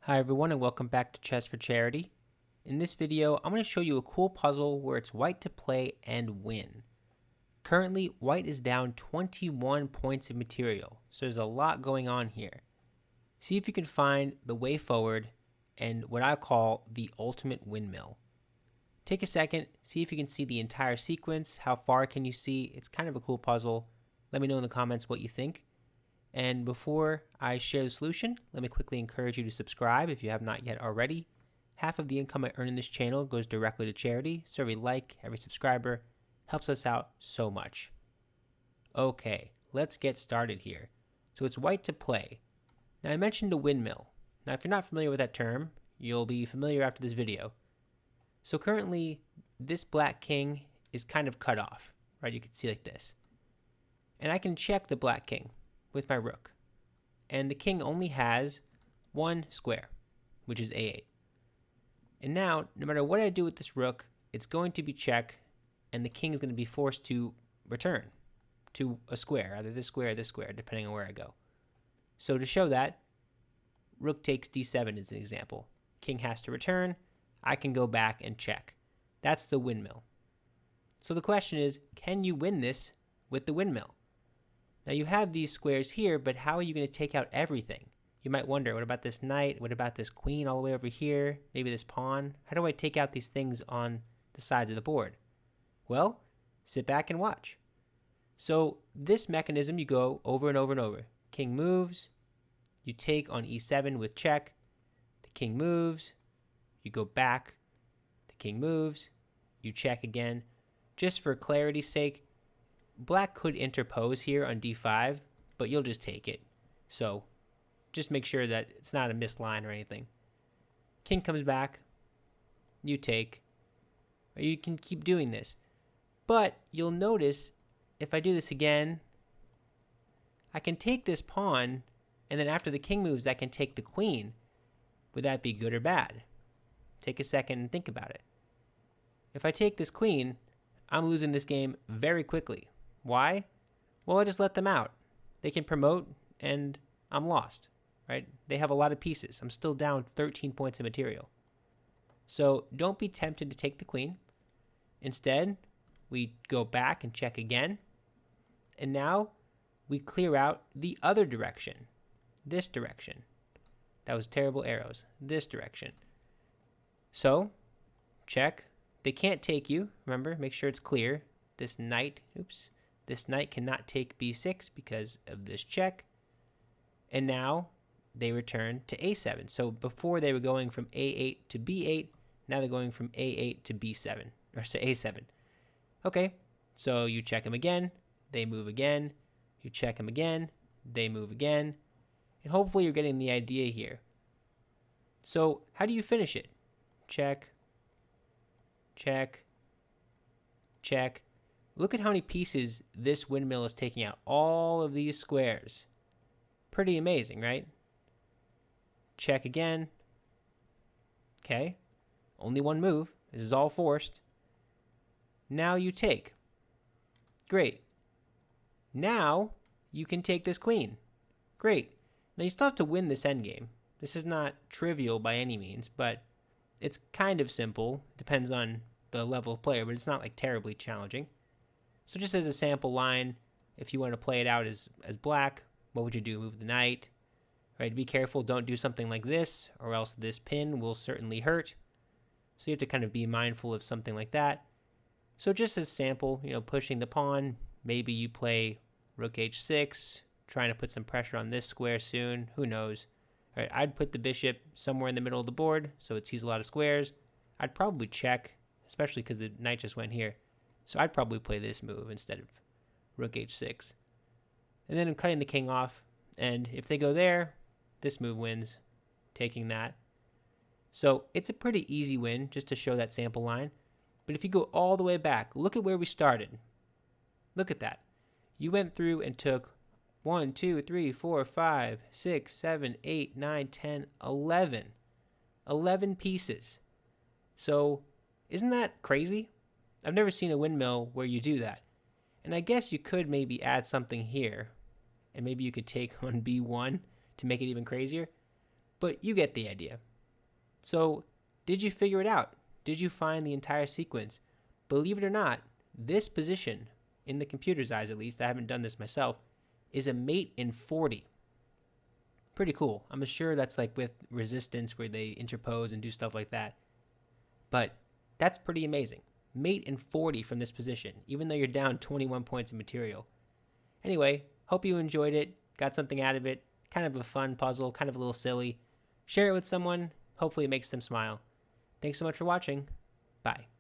Hi everyone and welcome back to Chess for Charity. In this video, I'm going to show you a cool puzzle where it's white to play and win. Currently, white is down 21 points of material, so there's a lot going on here. See if you can find the way forward and what I call the ultimate windmill. Take a second, see if you can see the entire sequence, how far can you see. It's kind of a cool puzzle. Let me know in the comments what you think. And before I share the solution, let me quickly encourage you to subscribe if you have not yet already. Half of the income I earn in this channel goes directly to charity, so every like, every subscriber helps us out so much. Okay, let's get started here. So it's white to play. Now I mentioned a windmill. Now if you're not familiar with that term, you'll be familiar after this video. So currently, this black king is kind of cut off, right? You can see like this. And I can check the black king with my rook. And the king only has one square, which is a8. And now, no matter what I do with this rook, it's going to be check, and the king is going to be forced to return to a square, either this square or this square, depending on where I go. So to show that, rook takes d7 as an example. King has to return. I can go back and check. That's the windmill. So the question is, can you win this with the windmill? Now you have these squares here, but how are you going to take out everything? You might wonder, what about this knight? What about this queen all the way over here? Maybe this pawn? How do I take out these things on the sides of the board? Well, sit back and watch. So this mechanism you go over and over and over. King moves, you take on e7 with check, the king moves, you go back, the king moves, you check again. Just for clarity's sake, black could interpose here on d5, but you'll just take it. So just make sure that it's not a missed line or anything. King comes back, you take, or you can keep doing this. But you'll notice if I do this again, I can take this pawn, and then after the king moves, I can take the queen. Would that be good or bad? Take a second and think about it. If I take this queen, I'm losing this game very quickly. Why? Well, I just let them out. They can promote, and I'm lost, right? They have a lot of pieces. I'm still down 13 points of material. So don't be tempted to take the queen. Instead, we go back and check again. And now we clear out the other direction, this direction. That was terrible arrows, this direction. So, check. They can't take you. Remember, make sure it's clear. This knight, this knight cannot take b6 because of this check. And now they return to a7. So before they were going from a8 to b8, now they're going from a8 to b7, or to a7. Okay, so you check them again, they move again, you check them again, they move again, and hopefully you're getting the idea here. So how do you finish it? Check, check, check. Look at how many pieces this windmill is taking out. All of these squares. Pretty amazing, right? Check again. Okay. Only one move. This is all forced. Now you take. Great. Now you can take this queen. Great. Now you still have to win this endgame. This is not trivial by any means, but it's kind of simple. Depends on the level of player, but it's not like terribly challenging. So just as a sample line, if you want to play it out as black, what would you do? Move the knight, right? Be careful, don't do something like this, or else this pin will certainly hurt. So you have to kind of be mindful of something like that. So just as sample, pushing the pawn, maybe you play rook h6, trying to put some pressure on this square soon, who knows. All right, I'd put the bishop somewhere in the middle of the board, so it sees a lot of squares. I'd probably check, especially because the knight just went here. So I'd probably play this move instead of rook h6. And then I'm cutting the king off. And if they go there, this move wins, taking that. So it's a pretty easy win, just to show that sample line. But if you go all the way back, look at where we started. Look at that. You went through and took 1, 2, 3, 4, 5, 6, 7, 8, 9, 10, 11. 11 pieces. So isn't that crazy? I've never seen a windmill where you do that. And I guess you could maybe add something here. And maybe you could take on b1 to make it even crazier. But you get the idea. So, did you figure it out? Did you find the entire sequence? Believe it or not, this position, in the computer's eyes at least, I haven't done this myself, is a mate in 40. Pretty cool. I'm sure that's like with resistance where they interpose and do stuff like that. But that's pretty amazing. Mate in 40 from this position, even though you're down 21 points of material. Anyway, hope you enjoyed it, got something out of it. Kind of a fun puzzle, kind of a little silly. Share it with someone. Hopefully it makes them smile. Thanks so much for watching. Bye.